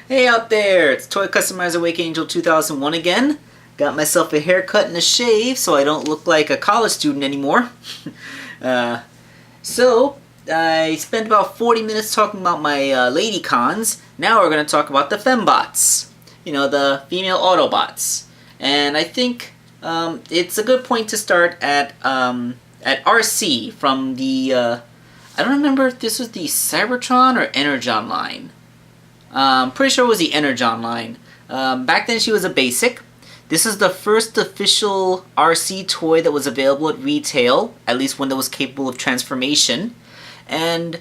Hey out there, it's Toy Customizer Wakeangel2K1 again. Got myself a haircut and a shave so I don't look like a college student anymore. So, I spent about 40 minutes talking about my Ladycons. Now we're going to talk about the Fembots. You know, the female Autobots. And I think it's a good point to start at Arcee from the, I don't remember if this was the Cybertron or Energon line. Pretty sure it was the Energon line. Back then she was a basic. This is the first official Arcee toy that was available at retail, at least one that was capable of transformation. And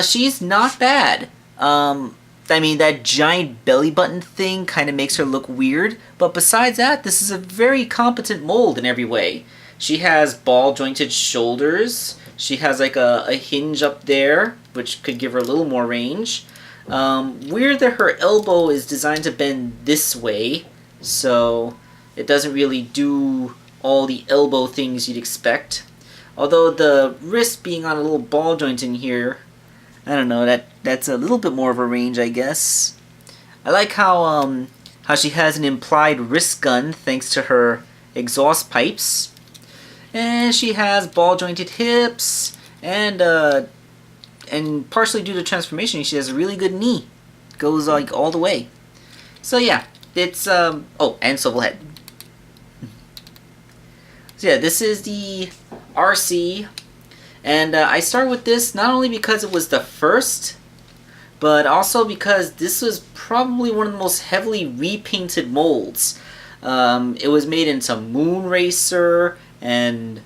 she's not bad. I mean, that giant belly button thing kind of makes her look weird, but besides that, this is a very competent mold in every way. She has ball-jointed shoulders. She has like a hinge up there, which could give her a little more range. Weird that her elbow is designed to bend this way, so it doesn't really do all the elbow things you'd expect. Although the wrist being on a little ball joint in here, I don't know, that's a little bit more of a range, I guess. I like how she has an implied wrist gun thanks to her exhaust pipes. And she has ball jointed hips, and partially due to transformation, she has a really good knee. Goes like all the way. So yeah, it's oh, and swivel head. So yeah, this is the Arcee, and I start with this not only because it was the first, but also because this was probably one of the most heavily repainted molds. It was made into Moonracer and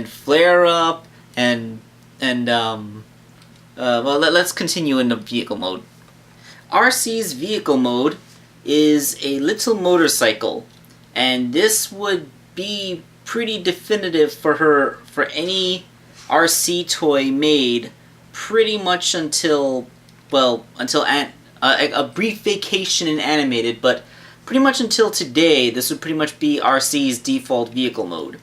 Flare Up and well, let's continue in the vehicle mode. Arcee's vehicle mode is a little motorcycle, and this would be pretty definitive for her for any Arcee toy made pretty much until, well, until a brief vacation in animated, but pretty much until today, this would pretty much be Arcee's default vehicle mode.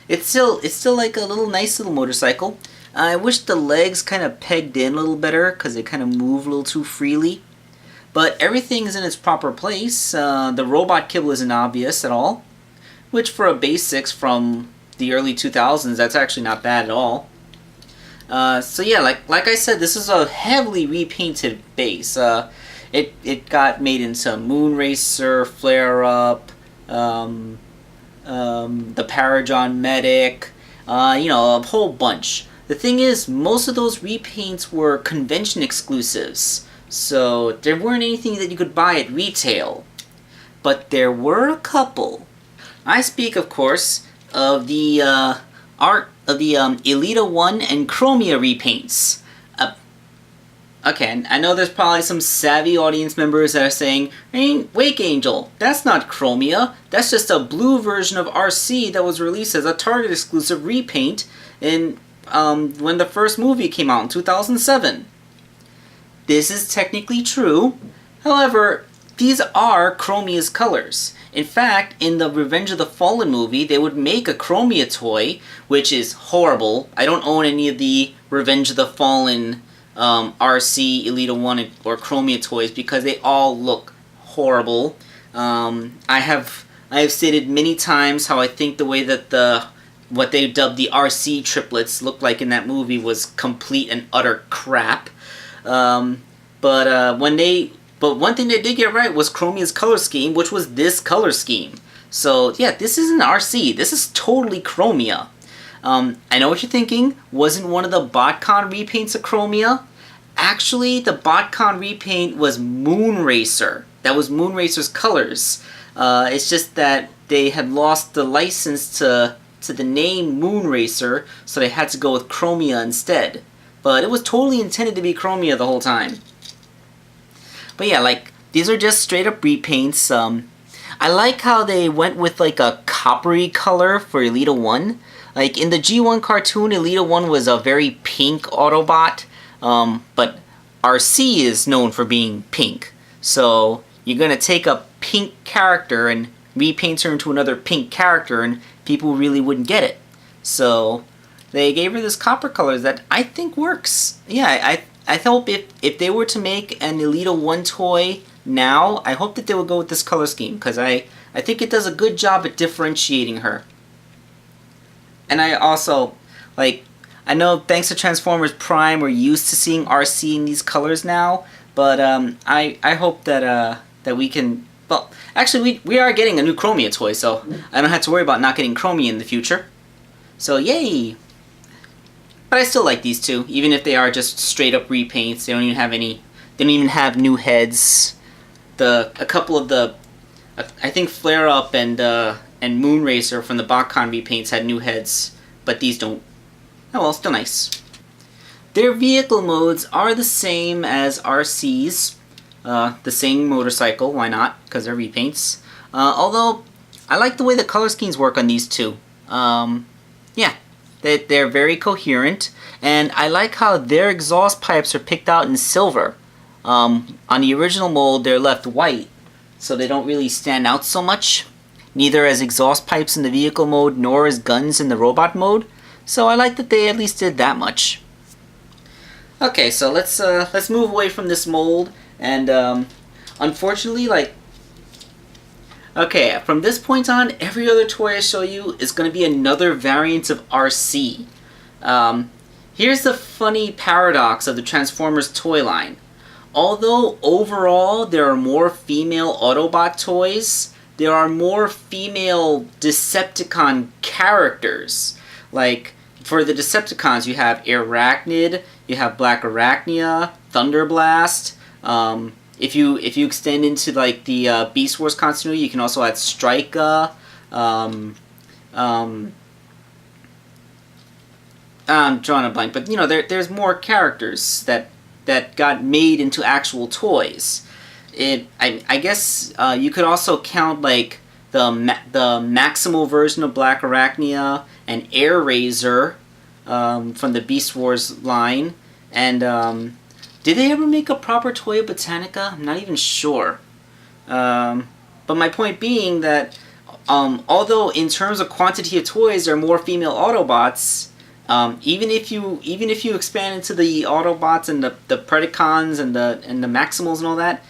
It's still like a little nice little motorcycle. I wish the legs kind of pegged in a little better because they kind of move a little too freely. But everything is in its proper place. The robot kibble isn't obvious at all, which for a basics from the early 2000s, that's actually not bad at all. So yeah, like I said, this is a heavily repainted base. It got made into Moonracer, Flare Up, the Paragon Medic, you know, a whole bunch. The thing is, most of those repaints were convention exclusives, so there weren't anything that you could buy at retail. But there were a couple. I speak, of course, of the Elita 1 and Chromia repaints. Okay, I know there's probably some savvy audience members that are saying, "Hey, Wakeangel, that's not Chromia. That's just a blue version of Arcee that was released as a Target exclusive repaint in when the first movie came out in 2007. This is technically true. However, these are Chromia's colors. In fact, in the Revenge of the Fallen movie, they would make a Chromia toy, which is horrible. I don't own any of the Revenge of the Fallen Arcee, Elita 1, or Chromia toys because they all look horrible. I have stated many times how I think the way that what they dubbed the Arcee triplets looked like in that movie was complete and utter crap. But one thing they did get right was Chromia's color scheme, which was this color scheme. So yeah, this isn't Arcee. This is totally Chromia. I know what you're thinking. Wasn't one of the BotCon repaints of Chromia? Actually, the BotCon repaint was Moonracer. That was Moonracer's colors. It's just that they had lost the license to the name Moonracer, so they had to go with Chromia instead. But it was totally intended to be Chromia the whole time. But yeah, like, these are just straight up repaints. I like how they went with like a coppery color for Elita 1. Like, in the G1 cartoon, Elita 1 was a very pink Autobot, but Arcee is known for being pink. So, you're gonna take a pink character and repaint her into another pink character, and people really wouldn't get it. So, they gave her this copper color that I think works. Yeah, I hope if they were to make an Elita 1 toy now, I hope that they would go with this color scheme, because I think it does a good job at differentiating her. And I also, like, I know thanks to Transformers Prime, we're used to seeing Arcee in these colors now, but I hope that that we can. Well, actually, we are getting a new Chromia toy, so I don't have to worry about not getting Chromia in the future. So yay! But I still like these two, even if they are just straight up repaints. They don't even have any. They don't even have new heads. A couple of the, I think Flare Up and Moonracer from the BotCon repaints had new heads, but these don't. Oh well, still nice. Their vehicle modes are the same as Arcees. The same motorcycle, why not? Because they're repaints. Although, I like the way the color schemes work on these two. Yeah, they're very coherent, and I like how their exhaust pipes are picked out in silver. On the original mold, they're left white, so they don't really stand out so much. Neither as exhaust pipes in the vehicle mode, nor as guns in the robot mode. So I like that they at least did that much. Okay, so let's move away from this mold. And unfortunately, like, okay, from this point on, every other toy I show you is going to be another variant of Arcee. Here's the funny paradox of the Transformers toy line. Although overall there are more female Autobot toys, there are more female Decepticon characters. Like, for the Decepticons, you have Airachnid, you have Blackarachnia, Thunderblast. If you extend into like the Beast Wars continuity, you can also add Strika. I'm drawing a blank, but you know there's more characters that got made into actual toys. I guess you could also count like the Maximal version of Blackarachnia and Airazor from the Beast Wars line, and did they ever make a proper toy of Botanica? I'm not even sure. But my point being that although in terms of quantity of toys there are more female Autobots, even if you expand into the Autobots and the Predacons and the Maximals and all that,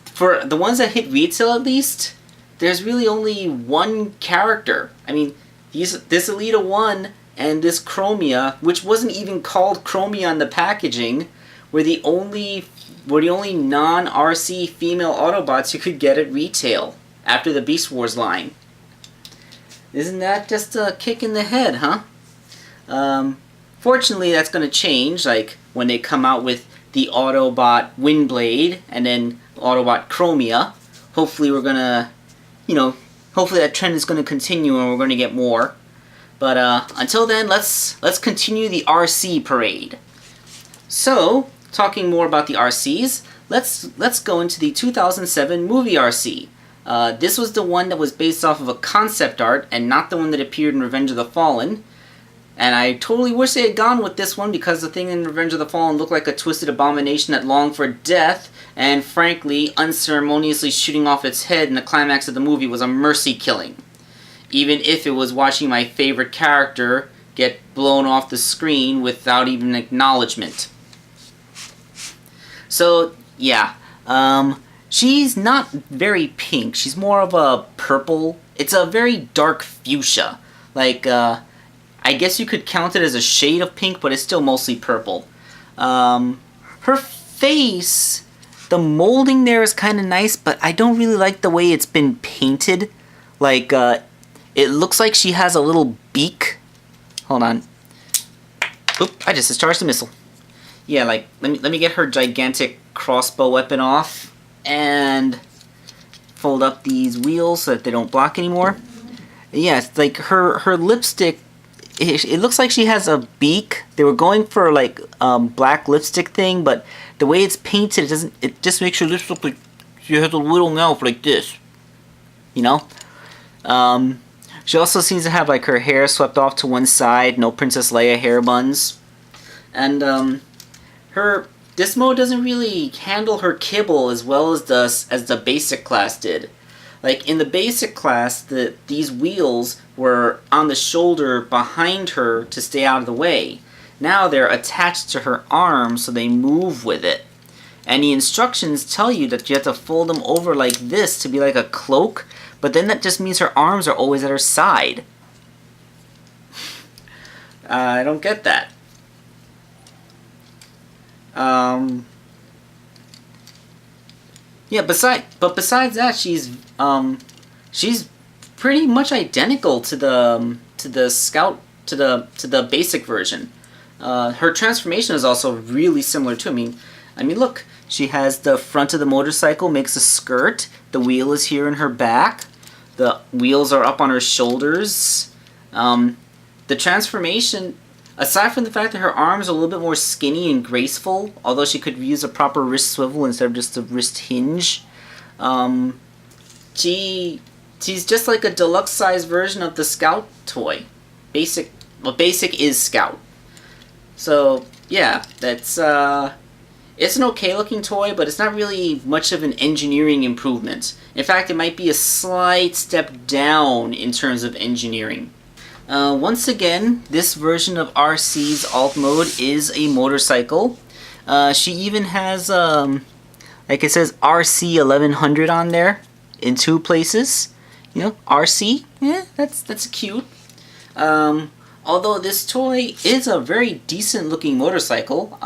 for the ones that hit retail at least, there's really only one character. I mean, this Elita 1 and this Chromia, which wasn't even called Chromia on the packaging, were the only non-Arcee female Autobots you could get at retail after the Beast Wars line. Isn't that just a kick in the head, huh? Fortunately, that's going to change, like when they come out with the Autobot Windblade and then Autobot Chromia. Hopefully we're going to, hopefully that trend is going to continue and we're going to get more. But until then, let's continue the Arcee parade. So, talking more about the Arcees, let's go into the 2007 movie Arcee. This was the one that was based off of a concept art and not the one that appeared in Revenge of the Fallen. And I totally wish they had gone with this one because the thing in Revenge of the Fallen looked like a twisted abomination that longed for death, and frankly, unceremoniously shooting off its head in the climax of the movie was a mercy killing. Even if it was watching my favorite character get blown off the screen without even acknowledgement. So, yeah. She's not very pink. She's more of a purple. It's a very dark fuchsia. Like, I guess you could count it as a shade of pink, but it's still mostly purple. Her face, the molding there is kind of nice, but I don't really like the way it's been painted. Like, it looks like she has a little beak. Hold on. Oop, I just discharged the missile. Yeah, like, let me get her gigantic crossbow weapon off and fold up these wheels so that they don't block anymore. Yeah, it's like her lipstick, it looks like she has a beak. They were going for like black lipstick thing, but the way it's painted, it just makes her lips look like she has a little mouth like this. You know? She also seems to have like her hair swept off to one side, no Princess Leia hair buns. And this mode doesn't really handle her kibble as well as the basic class did. Like in the basic class, these wheels were on the shoulder behind her to stay out of the way. Now they're attached to her arm so they move with it. And the instructions tell you that you have to fold them over like this to be like a cloak, but then that just means her arms are always at her side. I don't get that. Yeah, besides that, she's pretty much identical to the Scout to the basic version. Her transformation is also really similar too. I mean, look, she has the front of the motorcycle makes a skirt. The wheel is here in her back. The wheels are up on her shoulders. The transformation, aside from the fact that her arms are a little bit more skinny and graceful, although she could use a proper wrist swivel instead of just a wrist hinge, she's just like a deluxe size version of the Scout toy. Basic is Scout. So yeah, that's it's an okay looking toy, but it's not really much of an engineering improvement. In fact, it might be a slight step down in terms of engineering. Once again, this version of Arcee's alt mode is a motorcycle. She even has, like it says RC 1100 on there in 2 places. You know, Arcee, yeah, that's cute. Although this toy is a very decent looking motorcycle.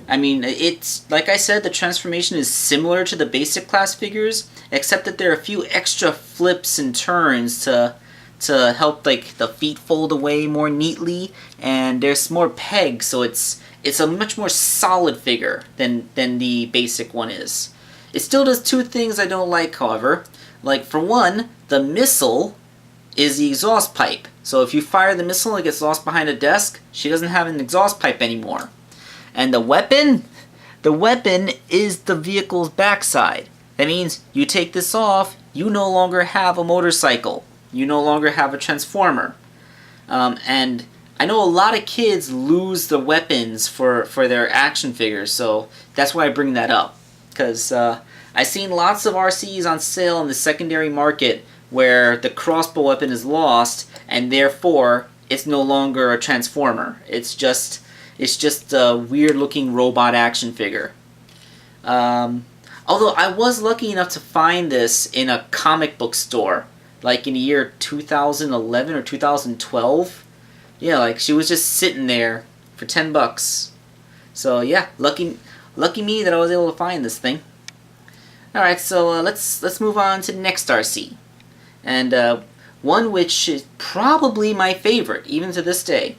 I mean, it's, like I said, the transformation is similar to the basic class figures, except that there are a few extra flips and turns to help like the feet fold away more neatly, and there's more pegs, so it's a much more solid figure than the basic one is. It still does 2 things I don't like, however. Like, for one, the missile is the exhaust pipe. So if you fire the missile and it gets lost behind a desk, she doesn't have an exhaust pipe anymore. And the weapon is the vehicle's backside. That means you take this off, you no longer have a motorcycle. You no longer have a transformer. And I know a lot of kids lose the weapons for their action figures, so that's why I bring that up. Because I've seen lots of Arcees on sale in the secondary market where the crossbow weapon is lost, and therefore it's no longer a transformer. It's just a weird-looking robot action figure. Although I was lucky enough to find this in a comic book store, like in the year 2011 or 2012. Yeah, like she was just sitting there for $10. So yeah, lucky me that I was able to find this thing. All right, so let's move on to the next Arcee, and one which is probably my favorite even to this day.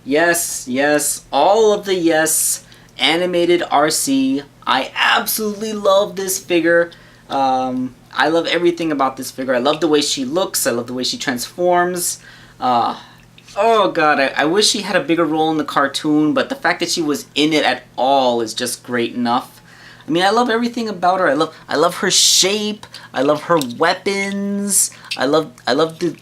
Yes, all of the yes, animated Arcee. I absolutely love this figure. I love everything about this figure. I love the way she looks. I love the way she transforms. Oh god, I wish she had a bigger role in the cartoon, but the fact that she was in it at all is just great enough. I mean, I love everything about her. I love her shape. I love her weapons. I love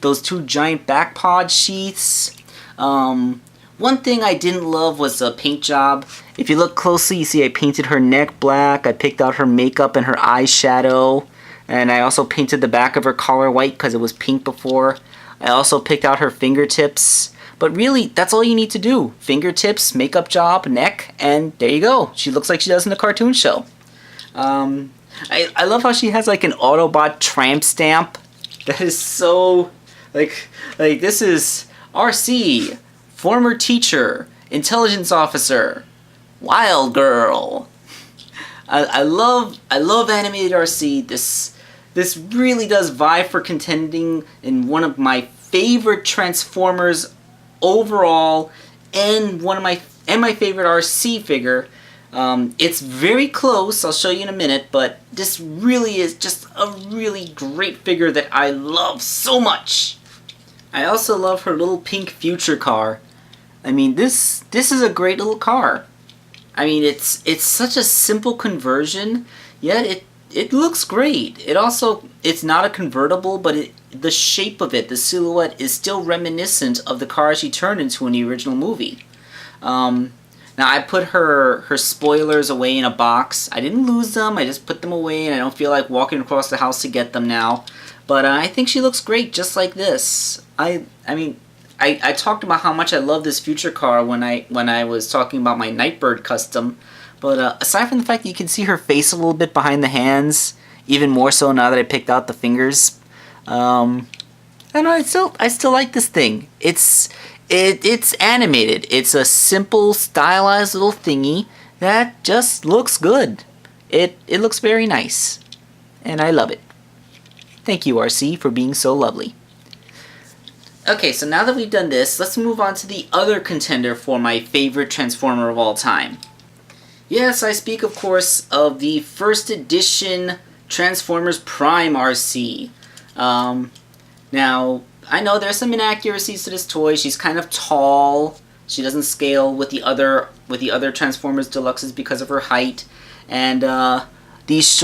those 2 giant back pod sheaths. One thing I didn't love was the paint job. If you look closely, you see I painted her neck black. I picked out her makeup and her eyeshadow. And I also painted the back of her collar white because it was pink before. I also picked out her fingertips. But really, that's all you need to do. Fingertips, makeup job, neck, and there you go. She looks like she does in the cartoon show. I love how she has like an Autobot tramp stamp. That is so... Like this is Arcee, former teacher, intelligence officer, wild girl. I love animated Arcee. This really does vie for contending in one of my favorite Transformers overall, and my favorite Arcee figure. It's very close, I'll show you in a minute, but this really is just a really great figure that I love so much. I also love her little pink future car. I mean, this is a great little car. I mean, it's such a simple conversion, yet it looks great. It's not a convertible, but the shape of it, the silhouette, is still reminiscent of the car she turned into in the original movie. Now, I put her spoilers away in a box. I didn't lose them, I just put them away, and I don't feel like walking across the house to get them now. But I think she looks great just like this. I mean, I talked about how much I love this future car when I was talking about my Nightbird custom, but aside from the fact that you can see her face a little bit behind the hands, even more so now that I picked out the fingers, I don't know. I still like this thing. It's animated. It's a simple, stylized little thingy that just looks good. It looks very nice, and I love it. Thank you, Arcee, for being so lovely. Okay, so now that we've done this, let's move on to the other contender for my favorite Transformer of all time. Yes, I speak, of course, of the first edition Transformers Prime Arcee. Now, I know there's some inaccuracies to this toy. She's kind of tall. She doesn't scale with the other Transformers Deluxes because of her height. And these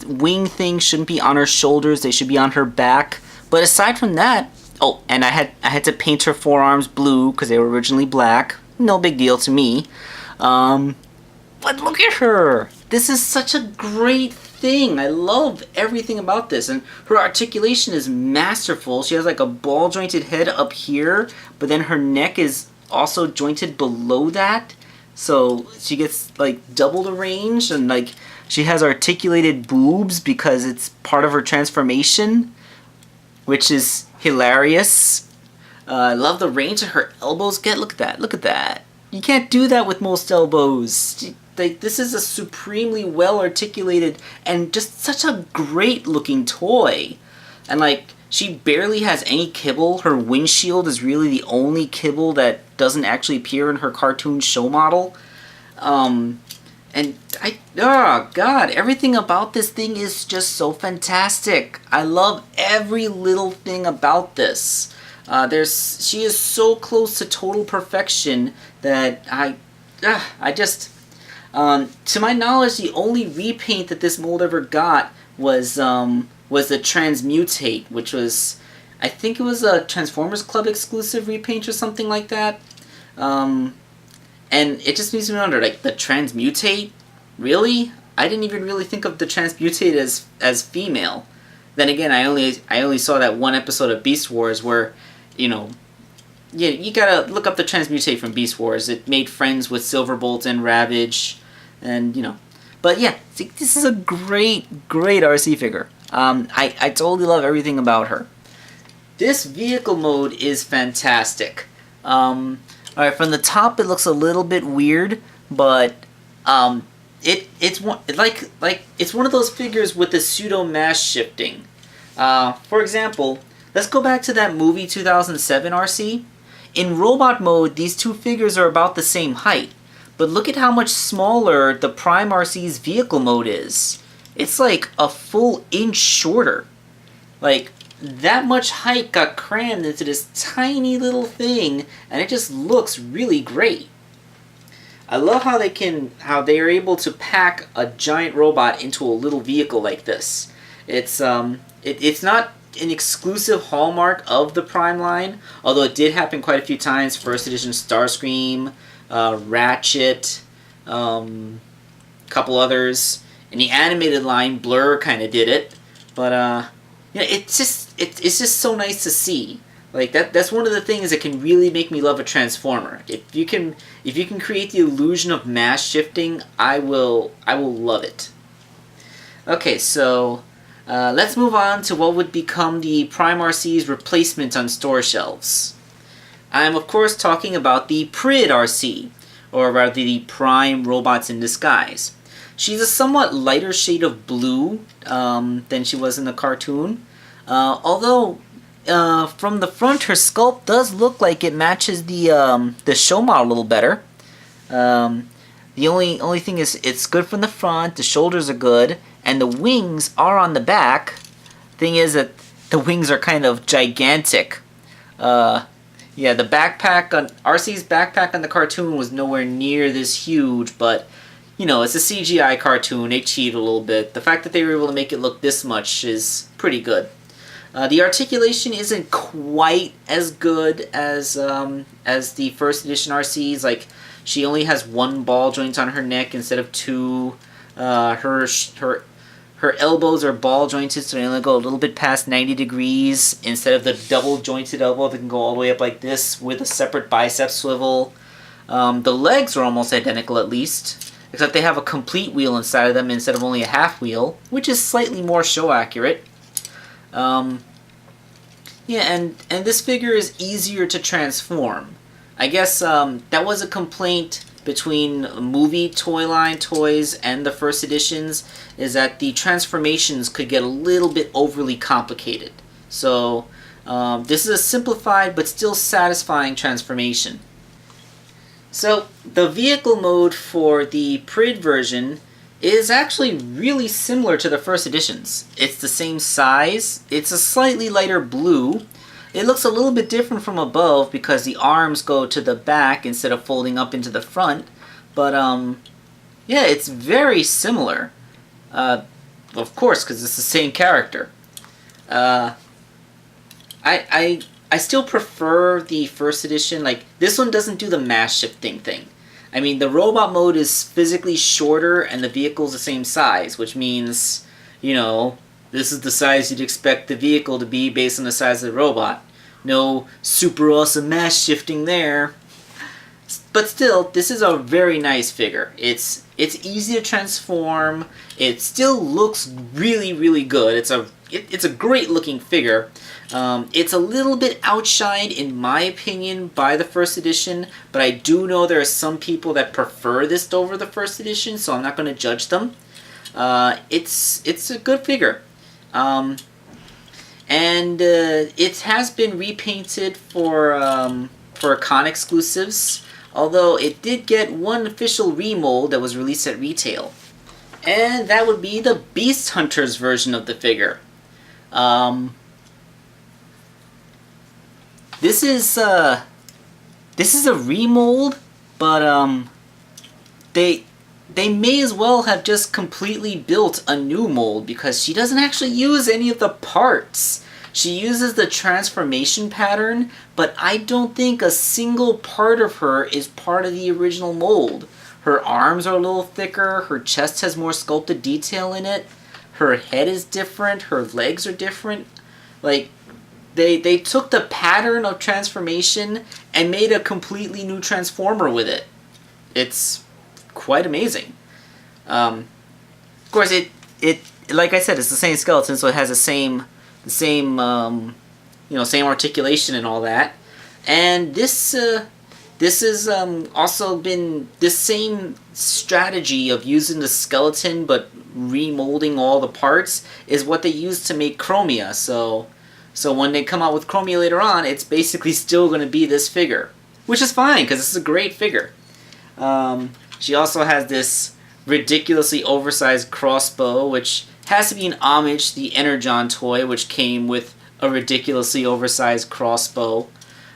wing things shouldn't be on her shoulders. They should be on her back. But aside from that, oh, and I had to paint her forearms blue because they were originally black. No big deal to me. But look at her. This is such a great thing. I love everything about this, and her articulation is masterful. She has like a ball jointed head up here, but then her neck is also jointed below that, so she gets like double the range, and like she has articulated boobs because it's part of her transformation, which is hilarious. I love the range that her elbows get. Look at that. Look at that. You can't do that with most elbows. This is a supremely well articulated and just such a great looking toy. And like, she barely has any kibble. Her windshield is really the only kibble that doesn't actually appear in her cartoon show model. Oh god, everything about this thing is just so fantastic. I love every little thing about this. She is so close to total perfection that to my knowledge, the only repaint that this mold ever got was the Transmutate, which was, I think it was a Transformers Club exclusive repaint or something like that. And it just makes me wonder, like, the Transmutate? Really? I didn't even really think of the Transmutate as female. Then again, I only saw that one episode of Beast Wars where, you know, yeah, you gotta look up the Transmutate from Beast Wars. It made friends with Silverbolt and Ravage, and, you know. But yeah, this is a great Arcee figure. I totally love everything about her. This vehicle mode is fantastic. Alright, from the top it looks a little bit weird, but it's one of those figures with the pseudo mass shifting. For example, let's go back to that movie 2007 Arcee. In robot mode, these two figures are about the same height, but look at how much smaller the Prime Arcee's vehicle mode is. It's like a full inch shorter. Like, that much height got crammed into this tiny little thing, and it just looks really great. I love how they are able to pack a giant robot into a little vehicle like this. It's not an exclusive hallmark of the Prime line, although it did happen quite a few times. First edition Starscream, Ratchet, couple others. In the animated line, Blur kind of did it, but yeah, it's just so nice to see. Like that's one of the things that can really make me love a Transformer. If you can create the illusion of mass shifting, I will love it. Okay, so let's move on to what would become the Prime Arcee's replacement on store shelves. I'm of course talking about the Prid Arcee, or rather the Prime Robots in Disguise. She's a somewhat lighter shade of blue than she was in the cartoon, although from the front her sculpt does look like it matches the show model a little better. The only thing is it's good from the front, the shoulders are good, and the wings are on the back. Thing is that the wings are kind of gigantic. Yeah, the backpack on Arcee's backpack on the cartoon was nowhere near this huge, but you know, it's a CGI cartoon, they cheat a little bit. The fact that they were able to make it look this much is pretty good. The articulation isn't quite as good as the first edition Arcees. Like, she only has one ball joint on her neck instead of two. Her Her elbows are ball jointed, so they only go a little bit past 90 degrees instead of the double jointed elbow that can go all the way up like this with a separate bicep swivel. The legs are almost identical at least, except they have a complete wheel inside of them instead of only a half wheel, which is slightly more show accurate. Yeah, and this figure is easier to transform. I guess that was a complaint between movie toy line toys and the first editions, is that the transformations could get a little bit overly complicated. So this is a simplified but still satisfying transformation. So the vehicle mode for the Prid version is actually really similar to the first editions. It's the same size, it's a slightly lighter blue. It looks a little bit different from above because the arms go to the back instead of folding up into the front. But, yeah, it's very similar. Of course, because it's the same character. I still prefer the first edition. Like, this one doesn't do the mass shifting thing. I mean, the robot mode is physically shorter and the vehicle's the same size, which means, you know, this is the size you'd expect the vehicle to be based on the size of the robot. No super awesome mass shifting there. But still, this is a very nice figure. It's easy to transform. It still looks really, really good. It's a great looking figure. It's a little bit outshined, in my opinion, by the first edition, but I do know there are some people that prefer this over the first edition, so I'm not going to judge them. It's a good figure. And it has been repainted for con exclusives, although it did get one official remold that was released at retail. And that would be the Beast Hunters version of the figure. This is a remold, but they may as well have just completely built a new mold because she doesn't actually use any of the parts. She uses the transformation pattern, but I don't think a single part of her is part of the original mold. Her arms are a little thicker, her chest has more sculpted detail in it, her head is different, her legs are different. Like, they took the pattern of transformation and made a completely new transformer with it. It's quite amazing. Of course, it like I said, it's the same skeleton, so it has the same same articulation and all that. And this has also been this same strategy of using the skeleton but remolding all the parts is what they used to make Chromia. So when they come out with Chromia later on, it's basically still going to be this figure, which is fine because it's a great figure. She also has this ridiculously oversized crossbow, which has to be an homage to the Energon toy, which came with a ridiculously oversized crossbow.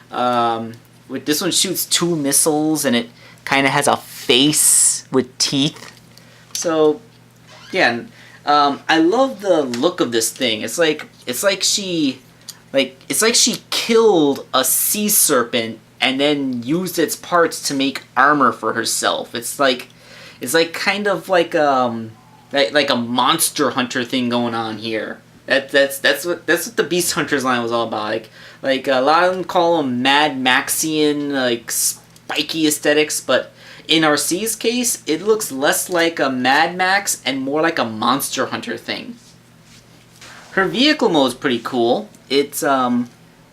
With this one shoots 2 missiles, and it kind of has a face with teeth. So, yeah, I love the look of this thing. It's like she killed a sea serpent and then used its parts to make armor for herself. It's like kind of like a monster hunter thing going on here. That's what the Beast Hunters line was all about. Like a lot of them call them Mad Maxian, like spiky aesthetics, but in Arcee's case, it looks less like a Mad Max and more like a Monster Hunter thing. Her vehicle mode is pretty cool. It's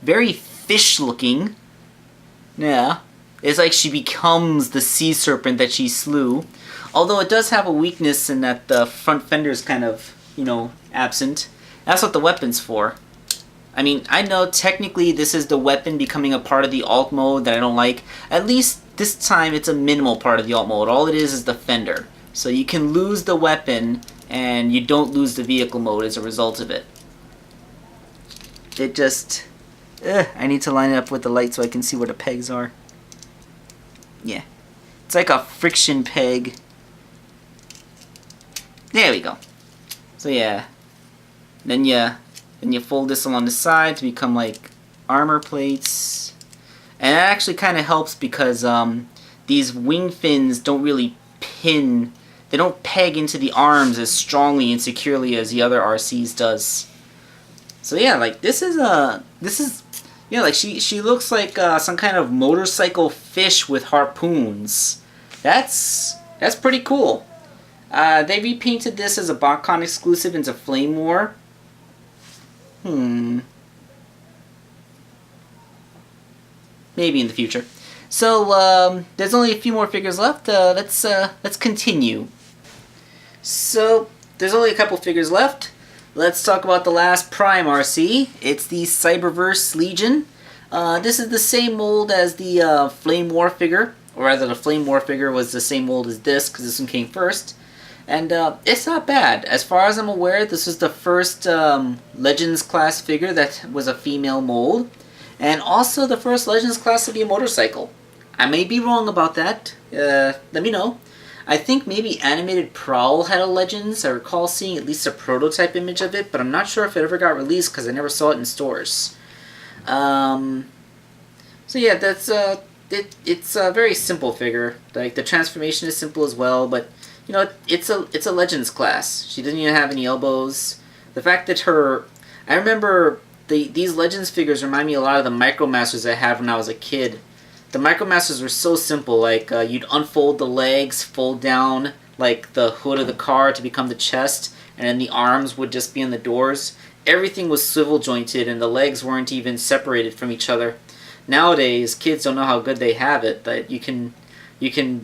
very fish looking. Yeah, it's like she becomes the sea serpent that she slew. Although it does have a weakness in that the front fender is kind of, absent. That's what the weapon's for. I mean, I know technically this is the weapon becoming a part of the alt mode that I don't like. At least this time it's a minimal part of the alt mode. All it is the fender. So you can lose the weapon and you don't lose the vehicle mode as a result of it. It just... I need to line it up with the light so I can see where the pegs are. Yeah. It's like a friction peg. There we go. So yeah. Then you fold this along the side to become like armor plates. And that actually kind of helps because these wing fins don't really pin. peg into the arms as strongly and securely as the other Arcees does. So yeah, like this is yeah, like she looks like some kind of motorcycle fish with harpoons. That's pretty cool. They repainted this as a BotCon exclusive into Flamewar. Maybe in the future. So there's only a few more figures left. Let's continue. So there's only a couple figures left. Let's talk about the last Prime Arcee. It's the Cyberverse Legion. This is the same mold as the Flamewar figure, or rather the Flamewar figure was the same mold as this, because this one came first. And it's not bad. As far as I'm aware, this was the first Legends class figure that was a female mold, and also the first Legends class to be a motorcycle. I may be wrong about that. Let me know. I think maybe Animated Prowl had a Legends. I recall seeing at least a prototype image of it, but I'm not sure if it ever got released because I never saw it in stores. So yeah, that's it's a very simple figure. Like the transformation is simple as well, but you know it's a Legends class. She doesn't even have any elbows. The fact that I remember these Legends figures remind me a lot of the Micromasters I had when I was a kid. The Micromasters were so simple, like you'd unfold the legs, fold down like the hood of the car to become the chest, and then the arms would just be in the doors. Everything was swivel jointed and the legs weren't even separated from each other. Nowadays, kids don't know how good they have it, that you can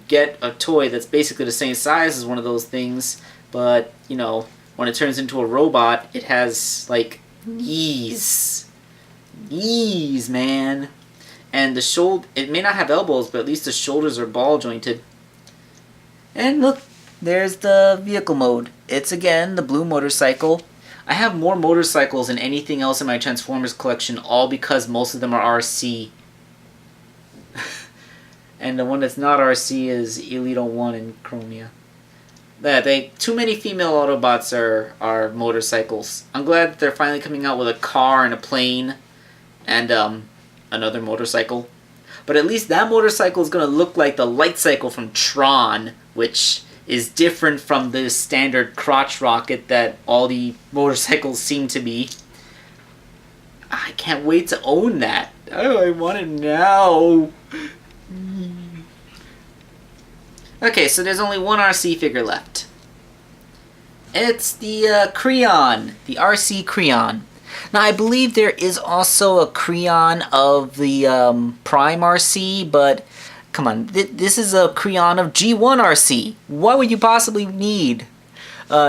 get a toy that's basically the same size as one of those things, but you know, when it turns into a robot, it has like knees, man. And the shoulder, it may not have elbows, but at least the shoulders are ball jointed. And look, there's the vehicle mode. It's again the blue motorcycle. I have more motorcycles than anything else in my Transformers collection, all because most of them are Arcee. And the one that's not Arcee is Elite 01 and Chromia. Too many female Autobots are motorcycles. I'm glad that they're finally coming out with a car and a plane and another motorcycle. But at least that motorcycle is going to look like the light cycle from Tron, which is different from the standard crotch rocket that all the motorcycles seem to be. I can't wait to own that. Oh, I want it now. Okay, so there's only one Arcee figure left. It's the Creon, the Arcee Creon. Now, I believe there is also a Creon of the Prime Arcee, but come on, this is a Creon of G1 Arcee. What would you possibly need?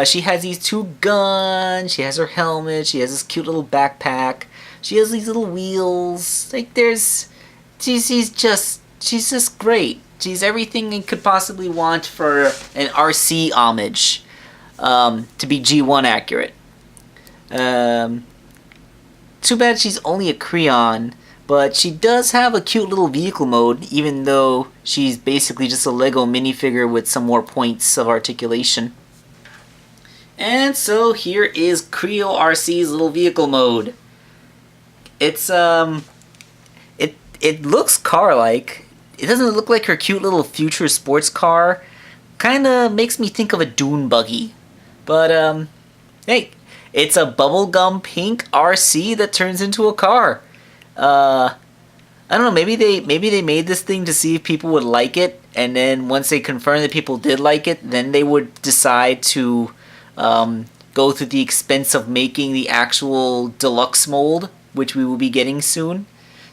She has these two guns, she has her helmet, she has this cute little backpack, she has these little wheels. Like, she's just great. She's everything you could possibly want for an Arcee homage, to be G1 accurate. Too bad she's only a Creon, but she does have a cute little vehicle mode, even though she's basically just a Lego minifigure with some more points of articulation. And so here is Creon Arcee's little vehicle mode. It's it looks car-like. It doesn't look like her cute little future sports car. Kinda makes me think of a dune buggy. But hey, it's a bubblegum pink Arcee that turns into a car. I don't know, maybe they made this thing to see if people would like it, and then once they confirmed that people did like it, then they would decide to go through the expense of making the actual deluxe mold, which we will be getting soon.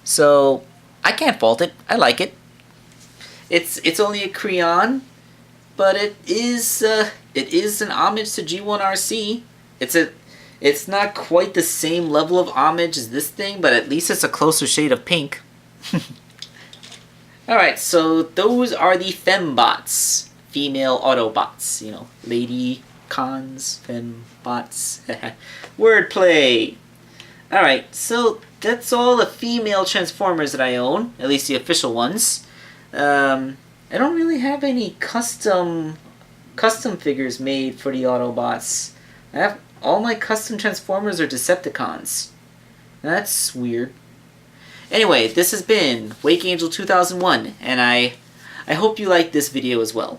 So I can't fault it. I like it. It's only a Creon, but it is an homage to G1 Arcee. It's not quite the same level of homage as this thing, but at least it's a closer shade of pink. Alright, so those are the Fembots. Female Autobots. You know, Ladycons, Fembots. Wordplay! Alright, so that's all the female Transformers that I own. At least the official ones. I don't really have any custom figures made for the Autobots. All my custom Transformers are Decepticons. That's weird. Anyway, this has been Wakeangel2K1, and I hope you liked this video as well.